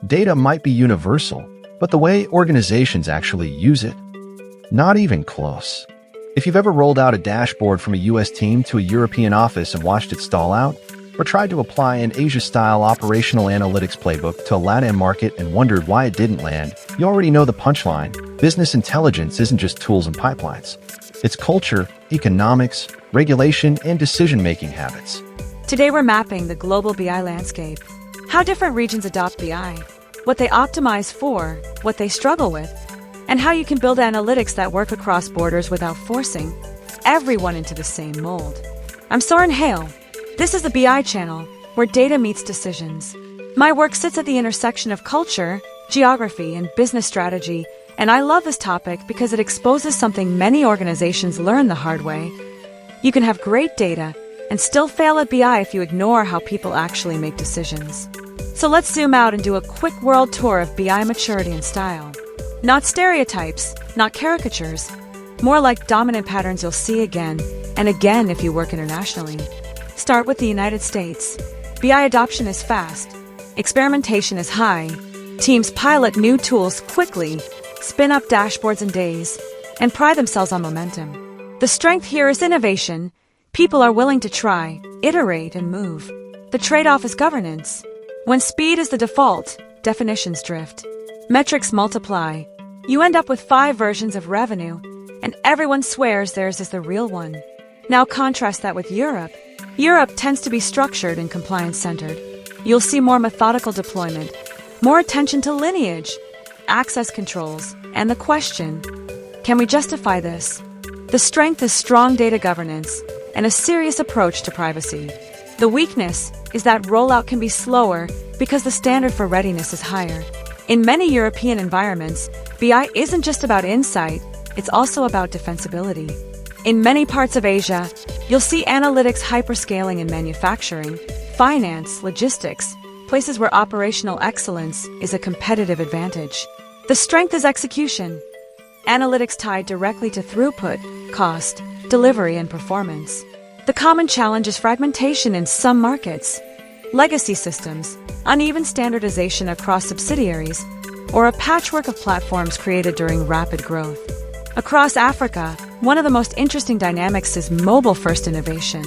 Data might be universal, but the way organizations actually use it, not even close. If you've ever rolled out a dashboard from a US team to a European office and watched it stall out, or tried to apply an Asia-style operational analytics playbook to a LATAM market and wondered why it didn't land, you already know the punchline. Business intelligence isn't just tools and pipelines. It's culture, economics, regulation, and decision-making habits. Today we're mapping the global BI landscape. How different regions adopt BI, what they optimize for, what they struggle with, and how you can build analytics that work across borders without forcing everyone into the same mold. I'm Soren Hale. This is the BI channel, where data meets decisions. My work sits at the intersection of culture, geography, and business strategy, and I love this topic because it exposes something many organizations learn the hard way. You can have great data and still fail at BI if you ignore how people actually make decisions. So let's zoom out and do a quick world tour of BI maturity and style. Not stereotypes, not caricatures, more like dominant patterns you'll see again and again if you work internationally. Start with the United States. BI adoption is fast, experimentation is high, teams pilot new tools quickly, spin up dashboards in days, and pride themselves on momentum. The strength here is innovation. People are willing to try, iterate, and move. The trade-off is governance. When speed is the default, definitions drift. Metrics multiply. You end up with 5 versions of revenue, and everyone swears theirs is the real one. Now contrast that with Europe. Europe tends to be structured and compliance-centered. You'll see more methodical deployment, more attention to lineage, access controls, and the question, can we justify this? The strength is strong data governance and a serious approach to privacy. The weakness is that rollout can be slower because the standard for readiness is higher. In many European environments, BI isn't just about insight, it's also about defensibility. In many parts of Asia, you'll see analytics hyperscaling in manufacturing, finance, logistics, places where operational excellence is a competitive advantage. The strength is execution. Analytics tied directly to throughput, cost, delivery, and performance. The common challenge is fragmentation in some markets, legacy systems, uneven standardization across subsidiaries, or a patchwork of platforms created during rapid growth. Across Africa, one of the most interesting dynamics is mobile-first innovation.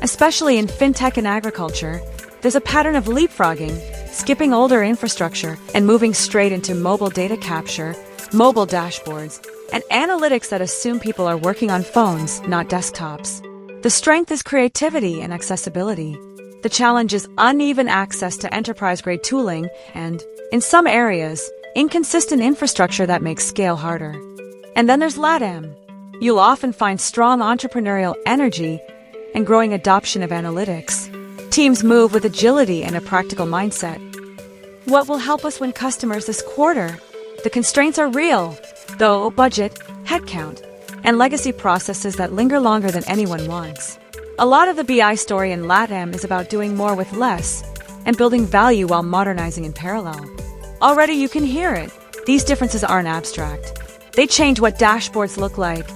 Especially in fintech and agriculture, there's a pattern of leapfrogging, skipping older infrastructure and moving straight into mobile data capture, mobile dashboards, and analytics that assume people are working on phones, not desktops. The strength is creativity and accessibility. The challenge is uneven access to enterprise-grade tooling and, in some areas, inconsistent infrastructure that makes scale harder. And then there's LATAM. You'll often find strong entrepreneurial energy and growing adoption of analytics. Teams move with agility and a practical mindset. What will help us win customers this quarter? The constraints are real, though budget, headcount, and legacy processes that linger longer than anyone wants. A lot of the BI story in LATAM is about doing more with less and building value while modernizing in parallel. Already you can hear it. These differences aren't abstract. They change what dashboards look like,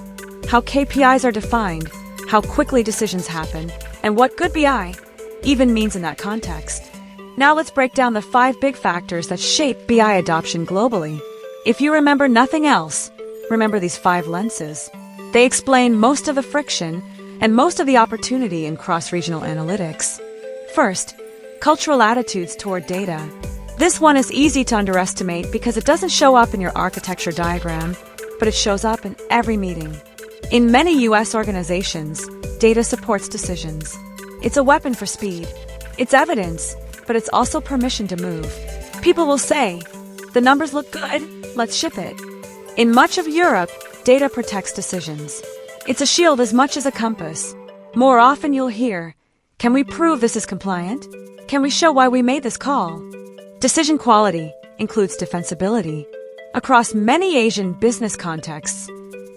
how KPIs are defined, how quickly decisions happen, and what good BI even means in that context. Now let's break down the 5 big factors that shape BI adoption globally. If you remember nothing else, remember these 5 lenses. They explain most of the friction and most of the opportunity in cross-regional analytics. First, cultural attitudes toward data. This one is easy to underestimate because it doesn't show up in your architecture diagram, but it shows up in every meeting. In many US organizations, data supports decisions. It's a weapon for speed. It's evidence, but it's also permission to move. People will say, the numbers look good, let's ship it. In much of Europe, data protects decisions. It's a shield as much as a compass. More often you'll hear, can we prove this is compliant? Can we show why we made this call? Decision quality includes defensibility. Across many Asian business contexts,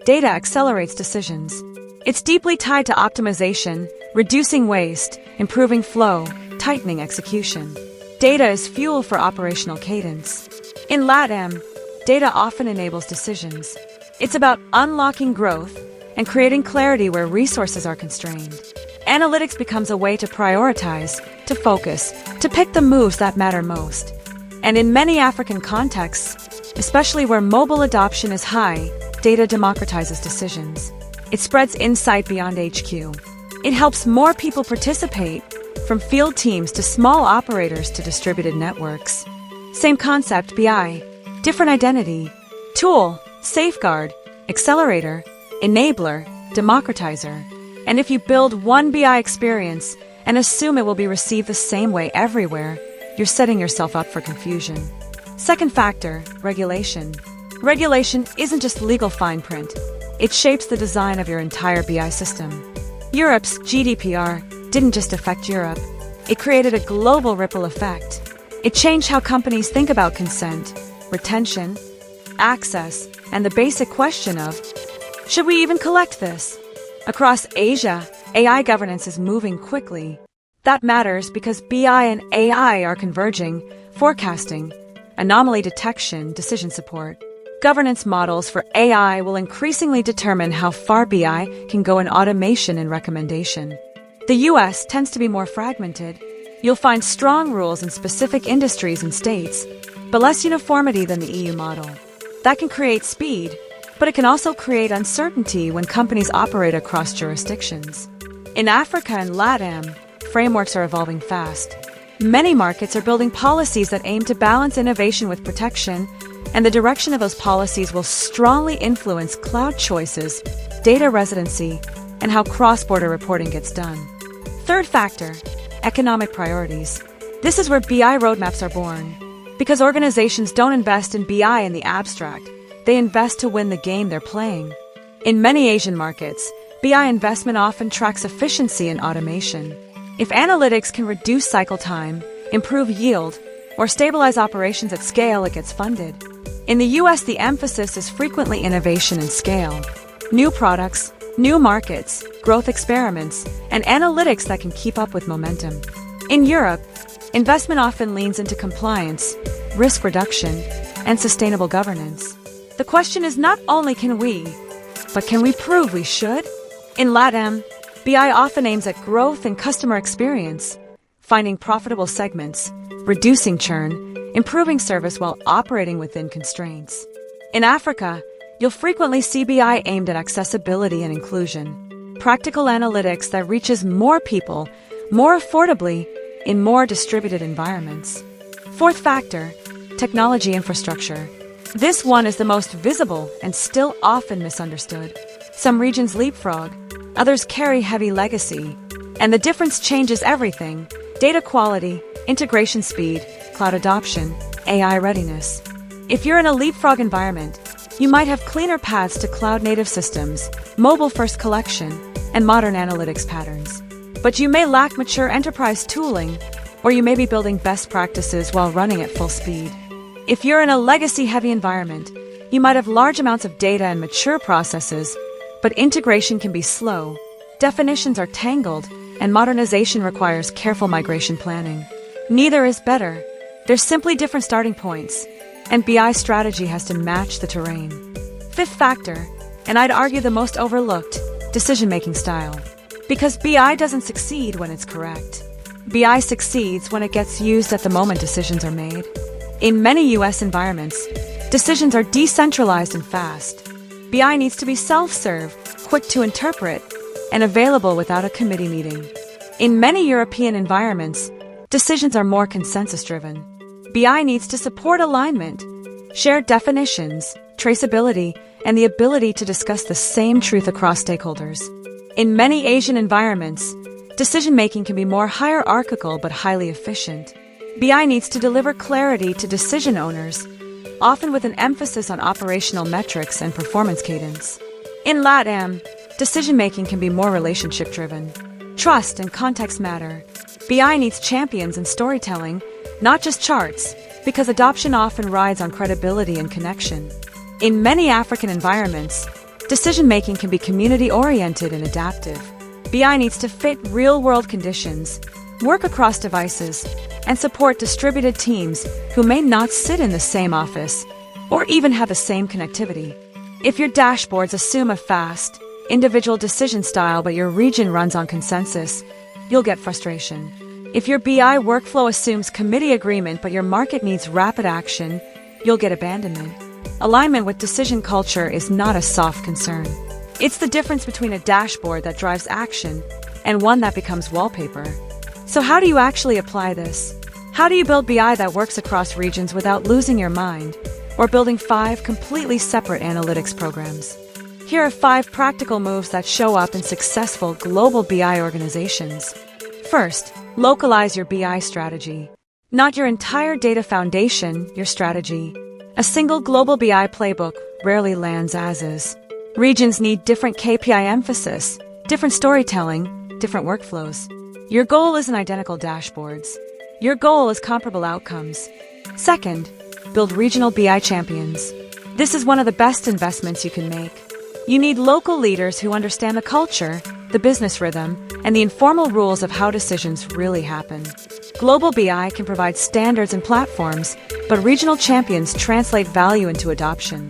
data accelerates decisions. It's deeply tied to optimization, reducing waste, improving flow, tightening execution. Data is fuel for operational cadence. In LATAM, data often enables decisions. It's about unlocking growth and creating clarity where resources are constrained. Analytics becomes a way to prioritize, to focus, to pick the moves that matter most. And in many African contexts, especially where mobile adoption is high, data democratizes decisions. It spreads insight beyond HQ. It helps more people participate, from field teams to small operators to distributed networks. Same concept, BI. Different identity. Tool, safeguard, accelerator, enabler, democratizer. And if you build one BI experience and assume it will be received the same way everywhere, you're setting yourself up for confusion. Second factor, regulation. Regulation isn't just legal fine print. It shapes the design of your entire BI system. Europe's GDPR didn't just affect Europe. It created a global ripple effect. It changed how companies think about consent, retention, access, and the basic question of, should we even collect this? Across Asia, AI governance is moving quickly. That matters because BI and AI are converging, forecasting, anomaly detection, decision support. Governance models for AI will increasingly determine how far BI can go in automation and recommendation. The US tends to be more fragmented. You'll find strong rules in specific industries and states, but less uniformity than the EU model. That can create speed, but it can also create uncertainty when companies operate across jurisdictions. In Africa and LATAM, frameworks are evolving fast. Many markets are building policies that aim to balance innovation with protection, and the direction of those policies will strongly influence cloud choices, data residency, and how cross-border reporting gets done. Third factor, economic priorities. This is where BI roadmaps are born. Because organizations don't invest in BI in the abstract, they invest to win the game they're playing. In many Asian markets, BI investment often tracks efficiency and automation. If analytics can reduce cycle time, improve yield, or stabilize operations at scale, it gets funded. In the US, the emphasis is frequently innovation and scale. New products, new markets, growth experiments, and analytics that can keep up with momentum. In Europe, investment often leans into compliance, risk reduction, and sustainable governance. The question is not only can we, but can we prove we should? In LATAM, BI often aims at growth and customer experience, finding profitable segments, reducing churn, improving service while operating within constraints. In Africa, you'll frequently see BI aimed at accessibility and inclusion, practical analytics that reaches more people, more affordably, in more distributed environments. Fourth factor, technology infrastructure. This one is the most visible and still often misunderstood. Some regions leapfrog, others carry heavy legacy, and the difference changes everything: data quality, integration speed, cloud adoption, AI readiness. If you're in a leapfrog environment, you might have cleaner paths to cloud-native systems, mobile-first collection, and modern analytics patterns. But you may lack mature enterprise tooling, or you may be building best practices while running at full speed. If you're in a legacy-heavy environment, you might have large amounts of data and mature processes, but integration can be slow, definitions are tangled, and modernization requires careful migration planning. Neither is better. There's simply different starting points, and BI strategy has to match the terrain. Fifth factor, and I'd argue the most overlooked, decision-making style. Because BI doesn't succeed when it's correct. BI succeeds when it gets used at the moment decisions are made. In many US environments, decisions are decentralized and fast. BI needs to be self-serve, quick to interpret, and available without a committee meeting. In many European environments, decisions are more consensus-driven. BI needs to support alignment, shared definitions, traceability, and the ability to discuss the same truth across stakeholders. In many Asian environments, decision-making can be more hierarchical but highly efficient. BI needs to deliver clarity to decision owners, often with an emphasis on operational metrics and performance cadence. In LATAM, decision-making can be more relationship-driven. Trust and context matter. BI needs champions and storytelling, not just charts, because adoption often rides on credibility and connection. In many African environments, decision-making can be community-oriented and adaptive. BI needs to fit real-world conditions, work across devices, and support distributed teams who may not sit in the same office or even have the same connectivity. If your dashboards assume a fast, individual decision style but your region runs on consensus, you'll get frustration. If your BI workflow assumes committee agreement but your market needs rapid action, you'll get abandonment. Alignment with decision culture is not a soft concern. It's the difference between a dashboard that drives action and one that becomes wallpaper. So how do you actually apply this? How do you build BI that works across regions without losing your mind, or building 5 completely separate analytics programs? Here are 5 practical moves that show up in successful global BI organizations. First, localize your BI strategy. Not your entire data foundation, your strategy. A single global BI playbook rarely lands as is. Regions need different KPI emphasis, different storytelling, different workflows. Your goal isn't identical dashboards. Your goal is comparable outcomes. Second, build regional BI champions. This is one of the best investments you can make. You need local leaders who understand the culture, the business rhythm, and the informal rules of how decisions really happen. Global BI can provide standards and platforms, but regional champions translate value into adoption.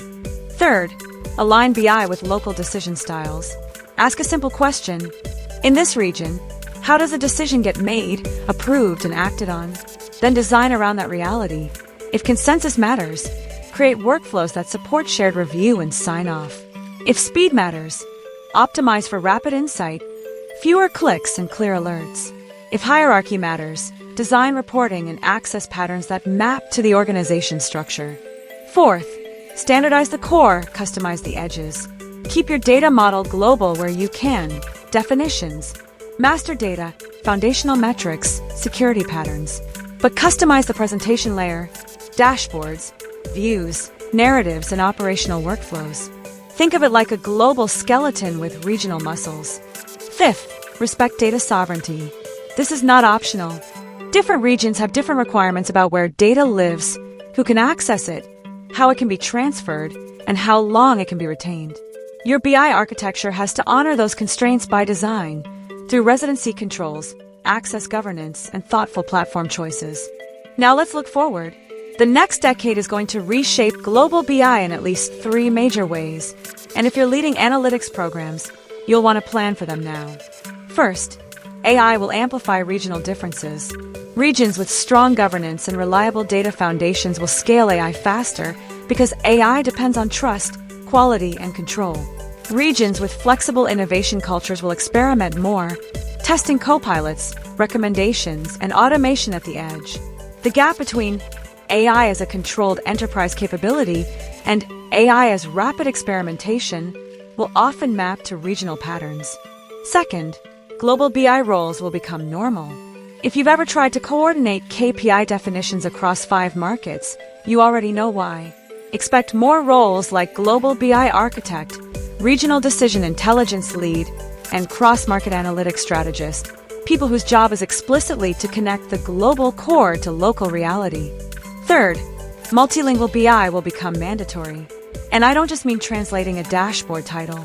Third, align BI with local decision styles. Ask a simple question. In this region, how does a decision get made, approved, and acted on? Then design around that reality. If consensus matters, create workflows that support shared review and sign-off. If speed matters, optimize for rapid insight, fewer clicks and clear alerts. If hierarchy matters, design reporting and access patterns that map to the organization structure. Fourth, standardize the core, customize the edges. Keep your data model global where you can. Definitions, master data, foundational metrics, security patterns. But customize the presentation layer, dashboards, views, narratives, and operational workflows. Think of it like a global skeleton with regional muscles. Fifth, respect data sovereignty. This is not optional. Different regions have different requirements about where data lives, who can access it, how it can be transferred, and how long it can be retained. Your BI architecture has to honor those constraints by design through residency controls, access governance, and thoughtful platform choices. Now let's look forward. The next decade is going to reshape global BI in at least 3 major ways, and if you're leading analytics programs, you'll want to plan for them now. First, AI will amplify regional differences. Regions with strong governance and reliable data foundations will scale AI faster because AI depends on trust, quality, and control. Regions with flexible innovation cultures will experiment more, testing co-pilots, recommendations, and automation at the edge. The gap between AI as a controlled enterprise capability and AI as rapid experimentation will often map to regional patterns. Second, global BI roles will become normal. If you've ever tried to coordinate KPI definitions across 5 markets, you already know why. Expect more roles like global BI architect, regional decision intelligence lead, and cross-market analytics strategist, people whose job is explicitly to connect the global core to local reality. Third, multilingual BI will become mandatory. And I don't just mean translating a dashboard title.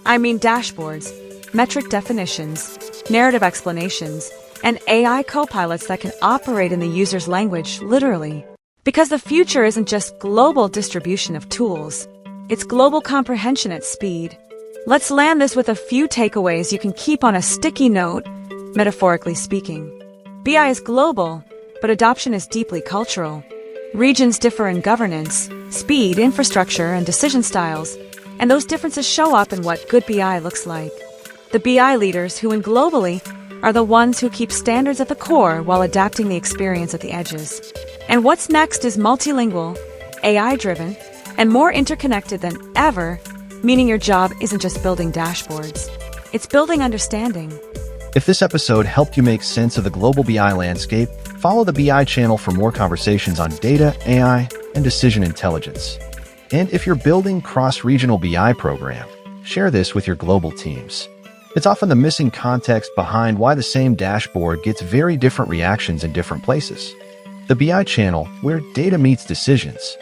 I mean dashboards, metric definitions, narrative explanations, and AI co-pilots that can operate in the user's language, literally. Because the future isn't just global distribution of tools, it's global comprehension at speed. Let's land this with a few takeaways you can keep on a sticky note, metaphorically speaking. BI is global, but adoption is deeply cultural. Regions differ in governance, speed, infrastructure, and decision styles, and those differences show up in what good BI looks like. The BI leaders who win globally are the ones who keep standards at the core while adapting the experience at the edges. And what's next is multilingual, AI-driven, and more interconnected than ever, meaning your job isn't just building dashboards. It's building understanding. If this episode helped you make sense of the global BI landscape, follow the BI channel for more conversations on data, AI, and decision intelligence. And if you're building cross-regional BI program, share this with your global teams. It's often the missing context behind why the same dashboard gets very different reactions in different places. The BI channel, where data meets decisions,